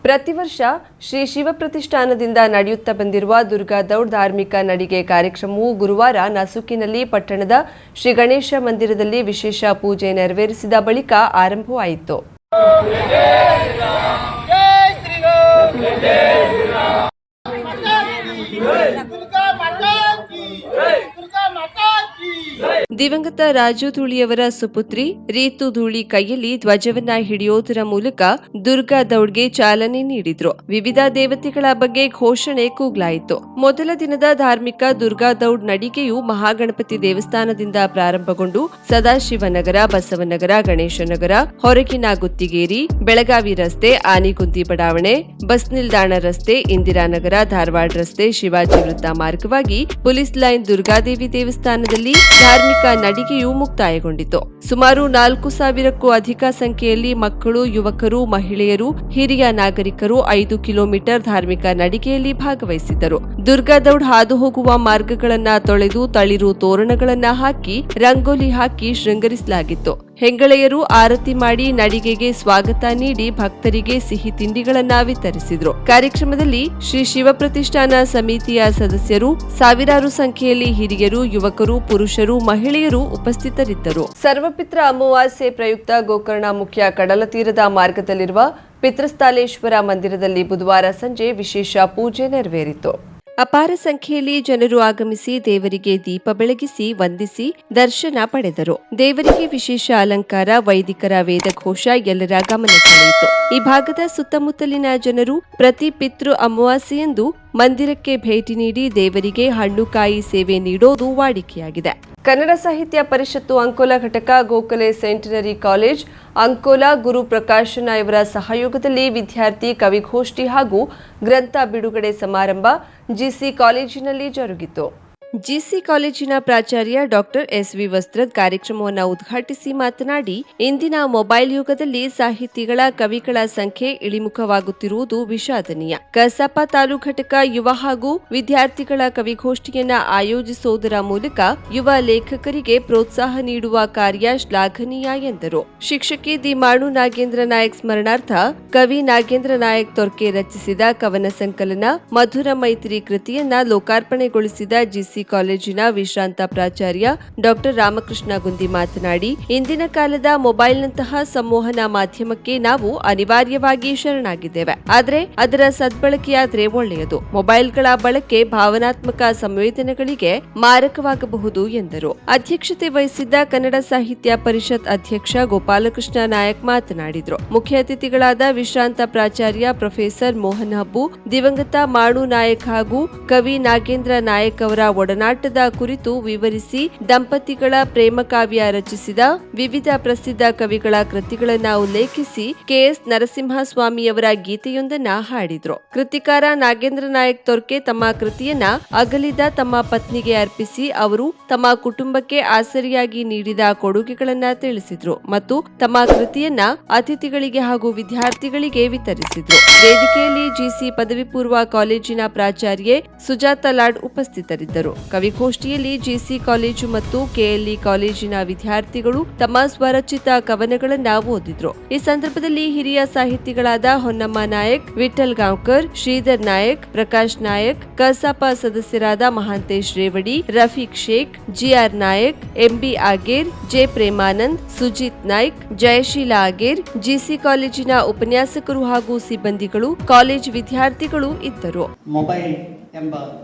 ಪ್ರತಿ ವರ್ಷ ಶ್ರೀ ಶಿವ ಪ್ರತಿಷ್ಠಾನದಿಂದ ನಡೆಯುತ್ತಾ ಬಂದಿರುವ ದುರ್ಗಾ ದೌಡ್ ಧಾರ್ಮಿಕ ನಡಿಗೆ ಕಾರ್ಯಕ್ರಮವು ಗುರುವಾರ ನಸುಕಿನಲ್ಲಿ ಪಟ್ಟಣದ ಶ್ರೀ ಗಣೇಶ ಮಂದಿರದಲ್ಲಿ ವಿಶೇಷ ಪೂಜೆ ನೆರವೇರಿಸಿದ ಬಳಿಕ ಆರಂಭವಾಯಿತು. ದಿವಂಗತ ರಾಜು ಧೂಳಿಯವರ ಸುಪುತ್ರಿ ರೀತು ಧೂಳಿ ಕೈಯಲ್ಲಿ ಧ್ವಜವನ್ನ ಹಿಡಿಯೋದರ ಮೂಲಕ ದುರ್ಗಾ ದೌಡ್ಗೆ ಚಾಲನೆ ನೀಡಿದ್ರು. ವಿವಿಧ ದೇವತೆಗಳ ಬಗ್ಗೆ ಘೋಷಣೆ ಕೂಗಲಾಯಿತು. ಮೊದಲ ದಿನದ ಧಾರ್ಮಿಕ ದುರ್ಗಾ ದೌಡ್ ನಡಿಗೆಯು ಮಹಾಗಣಪತಿ ದೇವಸ್ಥಾನದಿಂದ ಪ್ರಾರಂಭಗೊಂಡು ಸದಾಶಿವನಗರ, ಬಸವನಗರ, ಗಣೇಶನಗರ, ಹೊರಗಿನ ಗುತ್ತಿಗೇರಿ, ಬೆಳಗಾವಿ ರಸ್ತೆ, ಆನಿಗುಂದಿ ಬಡಾವಣೆ, ಬಸ್ ನಿಲ್ದಾಣ ರಸ್ತೆ, ಇಂದಿರಾನಗರ, ಧಾರವಾಡ ರಸ್ತೆ, ಶಿವಾಜಿ ವೃತ್ತ ಮಾರ್ಗವಾಗಿ ಪೊಲೀಸ್ ಲೈನ್ ದುರ್ಗಾದೇವಿ ದೇವಸ್ಥಾನದಲ್ಲಿ ಧಾರ್ಮಿಕ ನಡಿಗೆಯು ಮುಕ್ತಾಯಗೊಂಡಿತು. ಸುಮಾರು 4,000ಕ್ಕೂ ಅಧಿಕ ಸಂಖ್ಯೆಯಲ್ಲಿ ಮಕ್ಕಳು, ಯುವಕರು, ಮಹಿಳೆಯರು, ಹಿರಿಯ ನಾಗರಿಕರು 5 ಕಿಲೋಮೀಟರ್ ಧಾರ್ಮಿಕ ನಡಿಗೆಯಲ್ಲಿ ಭಾಗವಹಿಸಿದ್ದರು. ದುರ್ಗಾ ದೌಡ್ ಹಾದು ಹೋಗುವ ಮಾರ್ಗಗಳನ್ನ ತೊಳೆದು ತಳಿರು ತೋರಣಗಳನ್ನ ಹಾಕಿ ರಂಗೋಲಿ ಹಾಕಿ ಶೃಂಗರಿಸಲಾಗಿತ್ತು. ಹೆಂಗಳೆಯರು ಆರತಿ ಮಾಡಿ ನಡಿಗೆಗೆ ಸ್ವಾಗತ ನೀಡಿ ಭಕ್ತರಿಗೆ ಸಿಹಿ ತಿಂಡಿಗಳನ್ನ ವಿತರಿಸಿದ್ರು. ಕಾರ್ಯಕ್ರಮದಲ್ಲಿ ಶ್ರೀ ಶಿವ ಪ್ರತಿಷ್ಠಾನ ಸಮಿತಿಯ ಸದಸ್ಯರು, ಸಾವಿರಾರು ಸಂಖ್ಯೆಯಲ್ಲಿ ಹಿರಿಯರು, ಯುವಕರು, ಪುರುಷರು, ಮಹಿಳೆಯರು ಉಪಸ್ಥಿತರಿದ್ದರು. ಸರ್ವಪಿತ್ರ ಅಮಾವಾಸ್ಯೆ ಪ್ರಯುಕ್ತ ಗೋಕರ್ಣ ಮುಖ್ಯ ಕಡಲ ತೀರದ ಮಾರ್ಗದಲ್ಲಿರುವ ಪಿತೃಸ್ಥಾಲೇಶ್ವರ ಮಂದಿರದಲ್ಲಿ ಬುಧವಾರ ಸಂಜೆ ವಿಶೇಷ ಪೂಜೆ ನೆರವೇರಿತು. ಅಪಾರ ಸಂಖ್ಯೆಯಲ್ಲಿ ಜನರು ಆಗಮಿಸಿ ದೇವರಿಗೆ ದೀಪ ಬೆಳಗಿಸಿ ವಂದಿಸಿ ದರ್ಶನ ಪಡೆದರು. ದೇವರಿಗೆ ವಿಶೇಷ ಅಲಂಕಾರ, ವೈದಿಕರ ವೇದಘೋಷ ಎಲ್ಲರ ಗಮನ ಸೆಳೆಯಿತು. ಈ ಭಾಗದ ಸುತ್ತಮುತ್ತಲಿನ ಜನರು ಪ್ರತಿ ಪಿತೃ ಅಮಾವಾಸ್ಯೆಯಂದು ಮಂದಿರಕ್ಕೆ ಭೇಟಿ ನೀಡಿ ದೇವರಿಗೆ ಹಣ್ಣು ಕಾಯಿ ಸೇವೆ ನೀಡೋದು ವಾಡಿಕೆಯಾಗಿದೆ. ಕನ್ನಡ ಸಾಹಿತ್ಯ ಪರಿಷತ್ತು ಅಂಕೋಲಾ ಘಟಕ, ಗೋಖಲೆ ಸೆಂಟಿನರಿ ಕಾಲೇಜ್ ಅಂಕೋಲಾ, ಗುರು ಪ್ರಕಾಶನ ಇವರ ಸಹಯೋಗದಲ್ಲಿ ವಿದ್ಯಾರ್ಥಿ ಕವಿಗೋಷ್ಠಿ ಹಾಗೂ ಗ್ರಂಥ ಬಿಡುಗಡೆ ಸಮಾರಂಭ ಜಿಸಿ ಕಾಲೇಜಿನಲ್ಲಿ ಜರುಗಿತು. ಜಿಸಿ ಕಾಲೇಜಿನ ಪ್ರಾಚಾರ್ಯ ಡಾಕ್ಟರ್ ಎಸ್.ವಿ. ವಸ್ತ್ರದ್ ಕಾರ್ಯಕ್ರಮವನ್ನು ಉದ್ಘಾಟಿಸಿ ಮಾತನಾಡಿ, ಇಂದಿನ ಮೊಬೈಲ್ ಯುಗದಲ್ಲಿ ಸಾಹಿತಿಗಳ, ಕವಿಗಳ ಸಂಖ್ಯೆ ಇಳಿಮುಖವಾಗುತ್ತಿರುವುದು ವಿಷಾದನೀಯ. ಕಸಾಪ ತಾಲೂಕು ಘಟಕ ಯುವ ಹಾಗೂ ವಿದ್ಯಾರ್ಥಿಗಳ ಕವಿಗೋಷ್ಠಿಯನ್ನ ಆಯೋಜಿಸುವುದರ ಮೂಲಕ ಯುವ ಲೇಖಕರಿಗೆ ಪ್ರೋತ್ಸಾಹ ನೀಡುವ ಕಾರ್ಯ ಶ್ಲಾಘನೀಯ ಎಂದರು. ಶಿಕ್ಷಕಿ ದಿ ಮಾಣು ನಾಗೇಂದ್ರ ನಾಯಕ್ ಸ್ಮರಣಾರ್ಥ ಕವಿ ನಾಗೇಂದ್ರ ನಾಯಕ್ ತೊರ್ಕೆ ರಚಿಸಿದ ಕವನ ಸಂಕಲನ ಮಧುರ ಮೈತ್ರಿ ಕೃತಿಯನ್ನ ಲೋಕಾರ್ಪಣೆಗೊಳಿಸಿದ ಜಿಸಿ ಕಾಲೇಜಿನ ವಿಶ್ರಾಂತ ಪ್ರಾಚಾರ್ಯ ಡಾಕ್ಟರ್ ರಾಮಕೃಷ್ಣ ಗುಂದಿ ಮಾತನಾಡಿ, ಇಂದಿನ ಕಾಲದ ಮೊಬೈಲ್ನಂತಹ ಸಂವಹನ ಮಾಧ್ಯಮಕ್ಕೆ ನಾವು ಅನಿವಾರ್ಯವಾಗಿ ಶರಣಾಗಿದ್ದೇವೆ. ಆದರೆ ಅದರ ಸದ್ಬಳಕೆಯಾದ್ರೆ ಒಳ್ಳೆಯದು. ಮೊಬೈಲ್ಗಳ ಬಳಕೆ ಭಾವನಾತ್ಮಕ ಸಂವೇದನೆಗಳಿಗೆ ಮಾರಕವಾಗಬಹುದು ಎಂದರು. ಅಧ್ಯಕ್ಷತೆ ವಹಿಸಿದ್ದ ಕನ್ನಡ ಸಾಹಿತ್ಯ ಪರಿಷತ್ ಅಧ್ಯಕ್ಷ ಗೋಪಾಲಕೃಷ್ಣ ನಾಯಕ್ ಮಾತನಾಡಿದರು. ಮುಖ್ಯ ಅತಿಥಿಗಳಾದ ವಿಶ್ರಾಂತ ಪ್ರಾಚಾರ್ಯ ಪ್ರೊಫೆಸರ್ ಮೋಹನ್ ಹಬ್ಬು, ದಿವಂಗತ ಮಾಣು ನಾಯಕ್ ಹಾಗೂ ಕವಿ ನಾಗೇಂದ್ರ ನಾಯಕ್ ಅವರ ಒಡನಾಟದ ಕುರಿತು ವಿವರಿಸಿ, ದಂಪತಿಗಳ ಪ್ರೇಮ ಕಾವ್ಯ ರಚಿಸಿದ ವಿವಿಧ ಪ್ರಸಿದ್ಧ ಕವಿಗಳ ಕೃತಿಗಳನ್ನು ಉಲ್ಲೇಖಿಸಿ ಕೆಎಸ್ ನರಸಿಂಹಸ್ವಾಮಿಯವರ ಗೀತೆಯೊಂದನ್ನ ಹಾಡಿದ್ರು. ಕೃತಿಕಾರ ನಾಗೇಂದ್ರ ನಾಯಕ್ ತೊರ್ಕೆ ತಮ್ಮ ಕೃತಿಯನ್ನ ಅಗಲಿದ ತಮ್ಮ ಪತ್ನಿಗೆ ಅರ್ಪಿಸಿ ಅವರು ತಮ್ಮ ಕುಟುಂಬಕ್ಕೆ ಆಸರಿಯಾಗಿ ನೀಡಿದ ಕೊಡುಗೆಗಳನ್ನ ತಿಳಿಸಿದ್ರು ಮತ್ತು ತಮ್ಮ ಕೃತಿಯನ್ನ ಅತಿಥಿಗಳಿಗೆ ಹಾಗೂ ವಿದ್ಯಾರ್ಥಿಗಳಿಗೆ ವಿತರಿಸಿದ್ರು. ವೇದಿಕೆಯಲ್ಲಿ ಜಿಸಿ ಪದವಿ ಪೂರ್ವ ಕಾಲೇಜಿನ ಪ್ರಾಚಾರ್ಯೆ ಸುಜಾತ ಲಾಡ್ ಉಪಸ್ಥಿತರಿದ್ದರು. ಕವಿಗೋಷ್ಠಿಯಲ್ಲಿ ಜಿಸಿ ಕಾಲೇಜು ಮತ್ತು ಕೆಎಲ್ಇ ಕಾಲೇಜಿನ ವಿದ್ಯಾರ್ಥಿಗಳು ತಮ್ಮ ಸ್ವರಚಿತ ಕವನಗಳನ್ನ ಓದಿದ್ರು. ಈ ಸಂದರ್ಭದಲ್ಲಿ ಹಿರಿಯ ಸಾಹಿತಿಗಳಾದ ಹೊನ್ನಮ್ಮ ನಾಯಕ್, ವಿಠಲ್ ಗಾಂವ್ಕರ್, ಶ್ರೀಧರ್ ನಾಯಕ್, ಪ್ರಕಾಶ್ ನಾಯಕ್, ಕಸಾಪ ಸದಸ್ಯರಾದ Mahantesh Revadi, Rafiq Sheikh, GR Nayak, MB Ager, J Premanand, Sujith Naik, Jayasheela Ager, GC ಕಾಲೇಜಿನ ಉಪನ್ಯಾಸಕರು ಹಾಗೂ ಸಿಬ್ಬಂದಿಗಳು, ಕಾಲೇಜ್ ವಿದ್ಯಾರ್ಥಿಗಳು ಇದ್ದರು. ಮೊಬೈಲ್ ಎಂಬ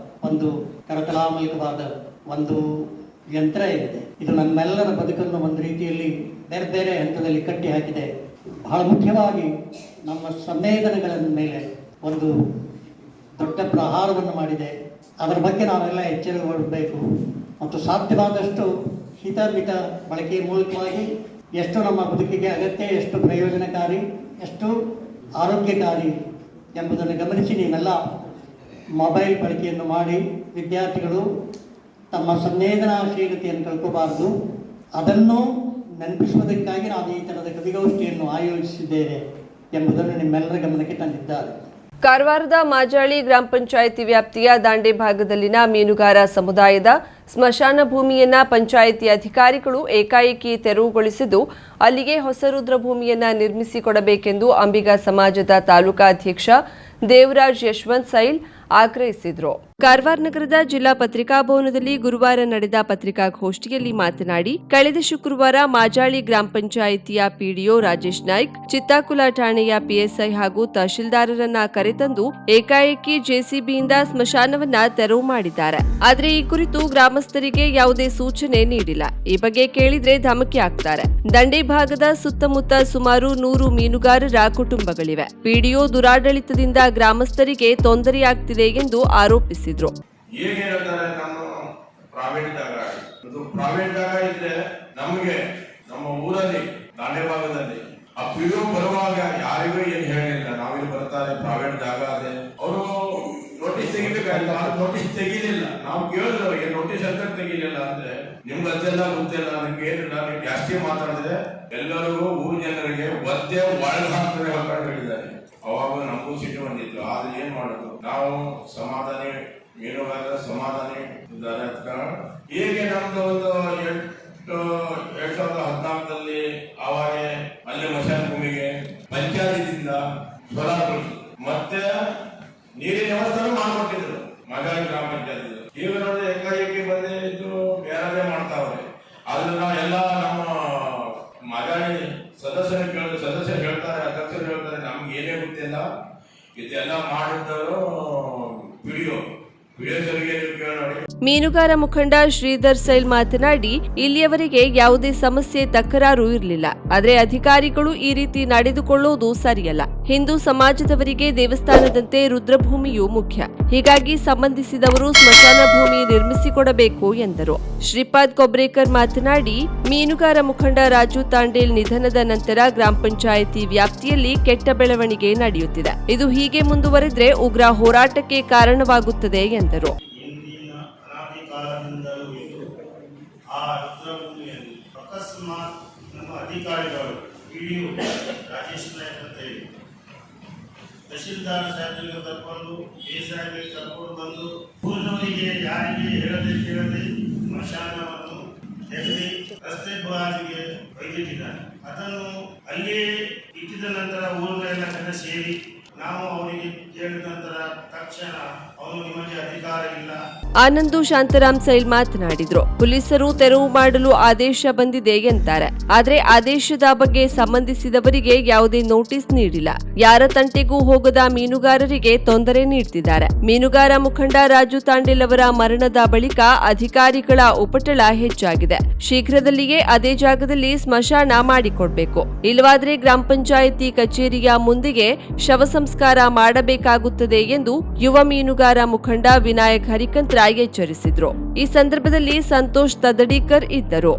ಒಂದು ಕರತಲಾಮಲಕವಾದ ಒಂದು ಯಂತ್ರ ಏನಿದೆ, ಇದು ನಮ್ಮೆಲ್ಲರ ಬದುಕನ್ನು ಒಂದು ರೀತಿಯಲ್ಲಿ ಬೇರೆ ಬೇರೆ ಹಂತದಲ್ಲಿ ಕಟ್ಟಿ ಹಾಕಿದೆ. ಬಹಳ ಮುಖ್ಯವಾಗಿ ನಮ್ಮ ಸಂವೇದನೆಗಳ ಮೇಲೆ ಒಂದು ದೊಡ್ಡ ಪ್ರಹಾರವನ್ನು ಮಾಡಿದೆ. ಅದರ ಬಗ್ಗೆ ನಾವೆಲ್ಲ ಎಚ್ಚರಗೊಳ್ಳಬೇಕು ಮತ್ತು ಸಾಧ್ಯವಾದಷ್ಟು ಹಿತಮಿತ ಬಳಕೆಯ ಮೂಲಕವಾಗಿ ಎಷ್ಟು ನಮ್ಮ ಬದುಕಿಗೆ ಅಗತ್ಯ, ಎಷ್ಟು ಪ್ರಯೋಜನಕಾರಿ, ಎಷ್ಟು ಆರೋಗ್ಯಕಾರಿ ಎಂಬುದನ್ನು ಗಮನಿಸಿ ನೀವೆಲ್ಲ ಮೊಬೈಲ್ ಬಳಕೆಯನ್ನು ಮಾಡಿ ವಿದ್ಯಾರ್ಥಿಗಳು ತಮ್ಮ ಸಂವೇದನಾಶೀಲತೆಯನ್ನು ಕಳ್ಕೋಬಾರದು. ಅದನ್ನು ನೆನಪಿಸುವುದಕ್ಕಾಗಿ ನಾವು ಈ ಥರದ ಕವಿಗೋಷ್ಠಿಯನ್ನು ಆಯೋಜಿಸಿದ್ದೇವೆ ಎಂಬುದನ್ನು ನಿಮ್ಮೆಲ್ಲರ ಗಮನಕ್ಕೆ ತಂದಿದ್ದಾರೆ. ಕಾರವಾರದ ಮಾಜಾಳಿ ಗ್ರಾಮ ಪಂಚಾಯಿತಿ ವ್ಯಾಪ್ತಿಯ ದಾಂಡೆ ಭಾಗದಲ್ಲಿನ ಮೀನುಗಾರ ಸಮುದಾಯದ ಸ್ಮಶಾನ ಭೂಮಿಯನ್ನ ಪಂಚಾಯಿತಿ ಅಧಿಕಾರಿಗಳು ಏಕಾಏಕಿ ತೆರವುಗೊಳಿಸಿದ್ದು ಅಲ್ಲಿಗೆ ಹೊಸ ರುದ್ರಭೂಮಿಯನ್ನ ನಿರ್ಮಿಸಿಕೊಡಬೇಕೆಂದು ಅಂಬಿಗ ಸಮಾಜದ ತಾಲೂಕಾ ಅಧ್ಯಕ್ಷ ದೇವರಾಜ್ ಯಶವಂತ್ ಸೈಲ್ ಆಗ್ರಹಿಸಿದರು. ಕಾರವಾರ ನಗರದ ಜಿಲ್ಲಾ ಪತ್ರಿಕಾಭವನದಲ್ಲಿ ಗುರುವಾರ ನಡೆದ ಪತ್ರಿಕಾಗೋಷ್ಠಿಯಲ್ಲಿ ಮಾತನಾಡಿ, ಕಳೆದ ಶುಕ್ರವಾರ ಮಾಜಾಳಿ ಗ್ರಾಮ ಪಂಚಾಯಿತಿಯ ಪಿಡಿಒ ರಾಜೇಶ್ ನಾಯ್ಕ್, ಚಿತ್ತಾಕುಲ ಠಾಣೆಯ ಪಿಎಸ್ಐ ಹಾಗೂ ತಹಶೀಲ್ದಾರರನ್ನ ಕರೆತಂದು ಏಕಾಏಕಿ ಜೆಸಿಬಿಯಿಂದ ಸ್ಮಶಾನವನ್ನ ತೆರವು ಮಾಡಿದ್ದಾರೆ. ಆದರೆ ಈ ಕುರಿತು ಗ್ರಾಮಸ್ಥರಿಗೆ ಯಾವುದೇ ಸೂಚನೆ ನೀಡಿಲ್ಲ. ಈ ಬಗ್ಗೆ ಕೇಳಿದ್ರೆ ಧಮಕಿ ಹಾಕ್ತಾರೆ. ದಂಡೆ ಭಾಗದ ಸುತ್ತಮುತ್ತ ಸುಮಾರು 100 ಮೀನುಗಾರರ ಕುಟುಂಬಗಳಿವೆ. ಪಿಡಿಒ ದುರಾಡಳಿತದಿಂದ ಗ್ರಾಮಸ್ಥರಿಗೆ ತೊಂದರೆಯಾಗ್ತಿದೆ ಎಂದು ಆರೋಪಿಸಿದರು. ಏನ್ ಹೇಳ್ತಾರೆ, ನಮ್ಮ ಪ್ರೈವೇಟ್ ಜಾಗ ಇದ್ರೆ ನಮಗೆ ನಮ್ಮ ಊರಲ್ಲಿ ದಾಂಡೆ ಭಾಗದಲ್ಲಿ ಆ ಪಿಡಿಒ ಬರುವಾಗ ಯಾರಿಗೂ ಏನ್ ಹೇಳಿಲ್ಲ. ನಾವಿಲ್ಲಿ ಬರ್ತಾರೆ, ಪ್ರೈವೇಟ್ ಜಾಗ ಅದೇ, ಅವರು ನೋಟಿಸ್ ತೆಗಿಬೇಕಾಯ್ತು, ನೋಟಿಸ್ ತೆಗಿಲಿಲ್ಲ. ನಾವು ಕೇಳಿದ್ರೆ ಅವ್ರಿಗೆ ನೋಟಿಸ್ ಅಂತ ತೆಗಿಲಿಲ್ಲ ಅಂದ್ರೆ ನಿಮ್ಗೆ ಅದೆಲ್ಲ ಗೊತ್ತಿಲ್ಲ, ನಿಮ್ಗೆ ಏನಿಲ್ಲ, ನೀವು ಜಾಸ್ತಿ ಮಾತಾಡಿದ್ರೆ ಎಲ್ಲರಿಗೂ ಊರ್ ಜನರಿಗೆ ಒದ್ದೆ ಒಳಗೆ ಹಾಕ್ತಾರೆ ಹೇಳ್ಕೊಂಡು ಹೇಳಿದ್ದಾರೆ. ಅವಾಗ ನಮಗೂ ಸಿಟ್ಟು ಬಂದಿತ್ತು. ಆದ್ರೆ ಏನ್ ಮಾಡುದು, ನಾವು ಸಮಾಧಾನ ಮೀನುಗಾರರ ಸಮಾಧಾನ ಇದ್ದಾರೆ. ಹೇಗೆ ನಮ್ದು ಒಂದು 2014 ಅವಾಗ ಅಲ್ಲಿ ಮಶಾನ ಭೂಮಿಗೆ ಪಂಚಾಯತಿಯಿಂದ ಸ್ವರಾಗೊಳಿಸಿದ್ರು, ಮತ್ತೆ ನೀರಿನ ವ್ಯವಸ್ಥೆ ಮಾಡ್ಕೊಟ್ಟಿದ್ರು ಮಾಜಾಳಿ ಗ್ರಾಮ ಪಂಚಾಯತ್. ಈಗ ನೋಡಿದ್ರೆ ಏಕಾಏಕಿ ಬಂದಿದ್ದು ಬೇರೆ ಮಾಡ್ತಾವ್ರೆ. ಆದ್ರೆ ನಾವೆಲ್ಲ ನಮ್ಮ ಮಾಜಾಳಿ ಸದಸ್ಯರು ಹೇಳ್ತಾರೆ, ಅಧ್ಯಕ್ಷರು ಹೇಳ್ತಾರೆ, ನಮ್ಗೆ ಏನೇ ಗೊತ್ತಿಲ್ಲ, ಇದೆಲ್ಲ ಮಾಡಿದ್ದವರು ಪಿಡಿಒ ಮೀನುಗಾರ ಮುಖಂಡ ಶ್ರೀಧರ್ ಸೈಲ್ ಮಾತನಾಡಿ, ಇಲ್ಲಿಯವರೆಗೆ ಯಾವುದೇ ಸಮಸ್ಯೆ ತಕರಾರು ಇರಲಿಲ್ಲ. ಆದರೆ ಅಧಿಕಾರಿಗಳು ಈ ರೀತಿ ನಡೆದುಕೊಳ್ಳುವುದು ಸರಿಯಲ್ಲ. ಹಿಂದೂ ಸಮಾಜದವರಿಗೆ ದೇವಸ್ಥಾನದಂತೆ ರುದ್ರಭೂಮಿಯೂ ಮುಖ್ಯ. ಹೀಗಾಗಿ ಸಂಬಂಧಿಸಿದವರು ಸ್ಮಶಾನ ಭೂಮಿ ನಿರ್ಮಿಸಿಕೊಡಬೇಕು ಎಂದರು. ಶ್ರೀಪಾದ್ ಕೊಬ್ರೇಕರ್ ಮಾತನಾಡಿ, ಮೀನುಗಾರ ಮುಖಂಡ ರಾಜು ತಾಂಡೇಲ್ ನಿಧನದ ನಂತರ ಗ್ರಾಮ ಪಂಚಾಯಿತಿ ವ್ಯಾಪ್ತಿಯಲ್ಲಿ ಕೆಟ್ಟ ಬೆಳವಣಿಗೆ ನಡೆಯುತ್ತಿದೆ. ಇದು ಹೀಗೆ ಮುಂದುವರೆದ್ರೆ ಉಗ್ರ ಹೋರಾಟಕ್ಕೆ ಕಾರಣವಾಗುತ್ತದೆ ಎಂದರು. ಆ ರುದ್ರಭೂಮಿಯಲ್ಲಿ ಅಕಸ್ಮಾತ್ ನಮ್ಮ ಅಧಿಕಾರಿಗಳು ಪಿಡಿಒ ರಾಜೇಶ್ ನಾಯ್ಕ್ ಅಂತ ಹೇಳಿ ತಹಶೀಲ್ದಾರ್ ಸಾಹೇಬರಿಗೆ ಕರ್ಕೊಂಡು ಬೇಸಾಯಿಗೆ ಕರ್ಕೊಂಡು ಬಂದು ಊರಿನವರಿಗೆ ಯಾರಿಗೆ ಹೇಳದೆ ಸ್ಮಶಾನವನ್ನು ತೆಗೆದು ರಸ್ತೆ ಬಾಜಿಗೆ ಒಯ್ದಿಟ್ಟಿದ್ದಾರೆ. ಅದನ್ನು ಅಲ್ಲಿಯೇ ಇಟ್ಟಿದ ನಂತರ ಊರಿನೆಲ್ಲ ಜನ ಸೇರಿ ನಾವು ಅವರಿಗೆ ಕೇಳಿದ ನಂತರ ತಕ್ಷಣ ಅವನು ನಿಮಗೆ ಅಧಿಕಾರ ಇಲ್ಲ. ಆನಂದು ಶಾಂತರಾಮ್ ಸೈಲ್ ಮಾತನಾಡಿದ್ರು. ಪೊಲೀಸರು ತೆರವು ಮಾಡಲು ಆದೇಶ ಬಂದಿದೆ ಎಂತಾರೆ. ಆದ್ರೆ ಆದೇಶದ ಬಗ್ಗೆ ಸಂಬಂಧಿಸಿದವರಿಗೆ ಯಾವುದೇ ನೋಟಿಸ್ ನೀಡಿಲ್ಲ. ಯಾರ ತಂಟೆಗೂ ಹೋಗದ ಮೀನುಗಾರರಿಗೆ ತೊಂದರೆ ನೀಡುತ್ತಿದ್ದಾರೆ. ಮೀನುಗಾರ ಮುಖಂಡ ರಾಜು ತಾಂಡೇಲ್ ಅವರ ಮರಣದ ಬಳಿಕ ಅಧಿಕಾರಿಗಳ ಉಪಟಳ ಹೆಚ್ಚಾಗಿದೆ. ಶೀಘ್ರದಲ್ಲಿಯೇ ಅದೇ ಜಾಗದಲ್ಲಿ ಸ್ಮಶಾನ ಮಾಡಿಕೊಡ್ಬೇಕು. ಇಲ್ಲವಾದ್ರೆ ಗ್ರಾಮ ಪಂಚಾಯಿತಿ ಕಚೇರಿಯ ಮುಂದೆಯೇ ಶವ ಸಂಸ್ಕಾರ ಮಾಡಬೇಕಾಗುತ್ತದೆ ಎಂದು ಯುವ ಮೀನುಗಾರ ಮುಖಂಡ ವಿನಾಯಕ್ ಹರಿಕಂತ್ರ ಎಚ್ಚರಿಸಿದ್ರು. ಈ ಸಂದರ್ಭದಲ್ಲಿ ಸಂತೋಷ್ ತದಡೀಕರ್ ಇದ್ದರು.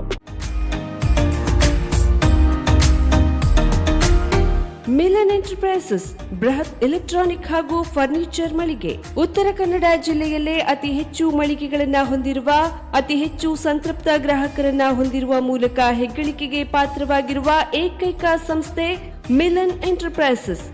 ಮಿಲನ್ ಎಂಟರ್ಪ್ರೈಸಸ್ ಬೃಹತ್ ಎಲೆಕ್ಟ್ರಾನಿಕ್ ಹಾಗೂ ಫರ್ನಿಚರ್ ಮಳಿಗೆ. ಉತ್ತರ ಕನ್ನಡ ಜಿಲ್ಲೆಯಲ್ಲೇ ಅತಿ ಹೆಚ್ಚು ಮಳಿಗೆಗಳನ್ನು ಹೊಂದಿರುವ, ಅತಿ ಹೆಚ್ಚು ಸಂತೃಪ್ತ ಗ್ರಾಹಕರನ್ನ ಹೊಂದಿರುವ ಮೂಲಕ ಹೆಗ್ಗಳಿಕೆಗೆ ಪಾತ್ರವಾಗಿರುವ ಏಕೈಕ ಸಂಸ್ಥೆ ಮಿಲನ್ ಎಂಟರ್ಪ್ರೈಸಸ್.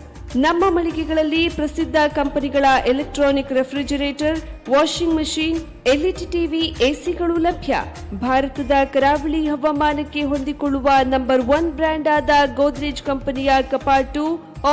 ನಮ್ಮ ಮಳಿಗೆಗಳಲ್ಲಿ ಪ್ರಸಿದ್ಧ ಕಂಪನಿಗಳ electronic refrigerator, washing machine, LED TV, ಎಸಿಗಳು ಲಭ್ಯ. ಭಾರತದ ಕರಾವಳಿ ಹವಾಮಾನಕ್ಕೆ ಹೊಂದಿಕೊಳ್ಳುವ ನಂಬರ್ 1 ಬ್ರ್ಯಾಂಡ್ ಆದ ಗೋದ್ರೇಜ್ ಕಂಪನಿಯ ಕಪಾಟು,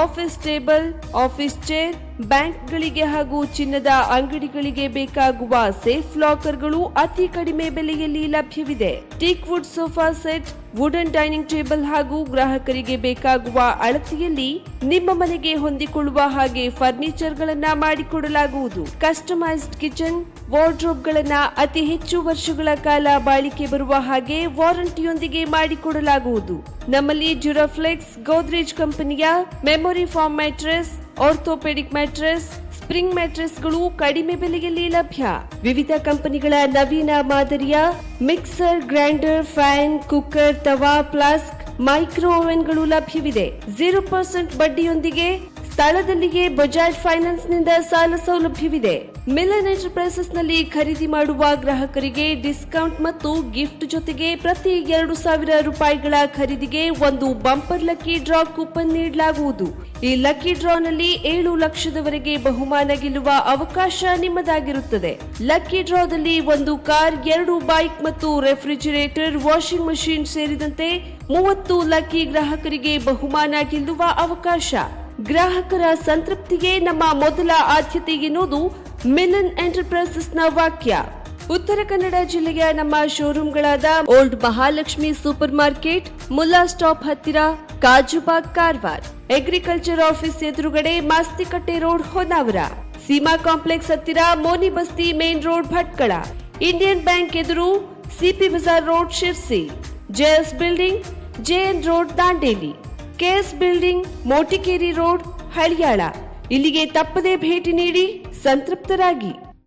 ಆಫೀಸ್ ಟೇಬಲ್, ಆಫೀಸ್ ಚೇರ್, ಬ್ಯಾಂಕ್ಗಳಿಗೆ ಹಾಗೂ ಚಿನ್ನದ ಅಂಗಡಿಗಳಿಗೆ ಬೇಕಾಗುವ ಸೇಫ್ ಲಾಕರ್ಗಳು ಅತಿ ಕಡಿಮೆ ಬೆಲೆಯಲ್ಲಿ ಲಭ್ಯವಿದೆ. Teak wood sofa set, wooden dining table ಹಾಗೂ ಗ್ರಾಹಕರಿಗೆ ಬೇಕಾಗುವ ಅಳತೆಯಲ್ಲಿ ನಿಮ್ಮ ಮನೆಗೆ ಹೊಂದಿಕೊಳ್ಳುವ ಹಾಗೆ ಫರ್ನಿಚರ್ಗಳನ್ನ ಮಾಡಿಕೊಡಲಾಗುವುದು. ಕಸ್ಟಮೈಸ್ಡ್ ಕಿಚನ್, ವಾರ್ಡ್ರೋಬ್ಗಳನ್ನ ಅತಿ ಹೆಚ್ಚು ವರ್ಷಗಳ ಕಾಲ ಬಾಳಿಕೆ ಬರುವ ಹಾಗೆ ವಾರಂಟಿಯೊಂದಿಗೆ ಮಾಡಿಕೊಡಲಾಗುವುದು. ನಮ್ಮಲ್ಲಿ ಡ್ಯೂರಾಫ್ಲೆಕ್ಸ್, ಗೋದ್ರೇಜ್ ಕಂಪನಿಯ memory foam mattress, orthopaedic mattress, spring ಮ್ಯಾಟ್ರೆಸ್ಗಳು ಕಡಿಮೆ ಬೆಲೆಯಲ್ಲಿ ಲಭ್ಯ. ವಿವಿಧ ಕಂಪನಿಗಳ ನವೀನ ಮಾದರಿಯ ಮಿಕ್ಸರ್, ಗ್ರೈಂಡರ್, ಫ್ಯಾನ್, ಕುಕ್ಕರ್, ತವಾ, ಫ್ಲಾಸ್ಕ್, ಮೈಕ್ರೋ ಓವೆನ್ಗಳು ಲಭ್ಯವಿದೆ. 0% ಬಡ್ಡಿಯೊಂದಿಗೆ ಸ್ಥಳದಲ್ಲಿಯೇ ಬಜಾಜ್ ಫೈನಾನ್ಸ್ನಿಂದ ಸಾಲ ಸೌಲಭ್ಯವಿದೆ. ಮಿಲನ್ ಎಂಟರ್ಪ್ರೈಸಸ್ ನಲ್ಲಿ ಖರೀದಿ ಮಾಡುವ ಗ್ರಾಹಕರಿಗೆ ಡಿಸ್ಕೌಂಟ್ ಮತ್ತು ಗಿಫ್ಟ್ ಜೊತೆಗೆ ಪ್ರತಿ 2,000 ರೂಪಾಯಿಗಳ ಖರೀದಿಗೆ ಒಂದು ಬಂಪರ್ ಲಕ್ಕಿ ಡ್ರಾ ಕೂಪನ್ ನೀಡಲಾಗುವುದು. ಈ ಲಕ್ಕಿ ಡ್ರಾನಲ್ಲಿ 7 ಲಕ್ಷದವರೆಗೆ ಬಹುಮಾನ ಗೆಲ್ಲುವ ಅವಕಾಶ ನಿಮ್ಮದಾಗಿರುತ್ತದೆ. ಲಕ್ಕಿ ಡ್ರಾದಲ್ಲಿ 1 ಕಾರ್, 2 ಬೈಕ್ ಮತ್ತು ರೆಫ್ರಿಜಿರೇಟರ್, ವಾಷಿಂಗ್ ಮಷಿನ್ ಸೇರಿದಂತೆ 30 ಲಕ್ಕಿ ಗ್ರಾಹಕರಿಗೆ ಬಹುಮಾನ ಗೆಲ್ಲುವ ಅವಕಾಶ. ಗ್ರಾಹಕರ ಸಂತೃಪ್ತಿಗೆ ನಮ್ಮ ಮೊದಲ ಆದ್ಯತೆ ಎನ್ನುವುದು ಮಿಲನ್ ಎಂಟರ್ಪ್ರೈಸಸ್ನ ವಾಕ್ಯ. ಉತ್ತರ ಕನ್ನಡ ಜಿಲ್ಲೆಯ ನಮ್ಮ ಶೋರೂಮ್ಗಳಾದ old Mahalakshmi super market, Mulla stop ಹತ್ತಿರ, ಕಾಜುಬಾಗ್ ಕಾರವಾರ, ಅಗ್ರಿಕಲ್ಚರ್ ಆಫೀಸ್ ಎದುರುಗಡೆ ಮಾಸ್ತಿಕಟ್ಟೆ ರೋಡ್ ಹೊನ್ನಾವರ, ಸೀಮಾ ಕಾಂಪ್ಲೆಕ್ಸ್ ಹತ್ತಿರ Moni Basti main road Bhatkal, Indian bank ಎದುರು CP bazaar road Sirsi, JS building JN road Dandeli, KS building Motikeri road Haliyal. ಇಲ್ಲಿಗೆ ತಪ್ಪದೇ ಭೇಟಿ ನೀಡಿ ಸಂತೃಪ್ತರಾಗಿ.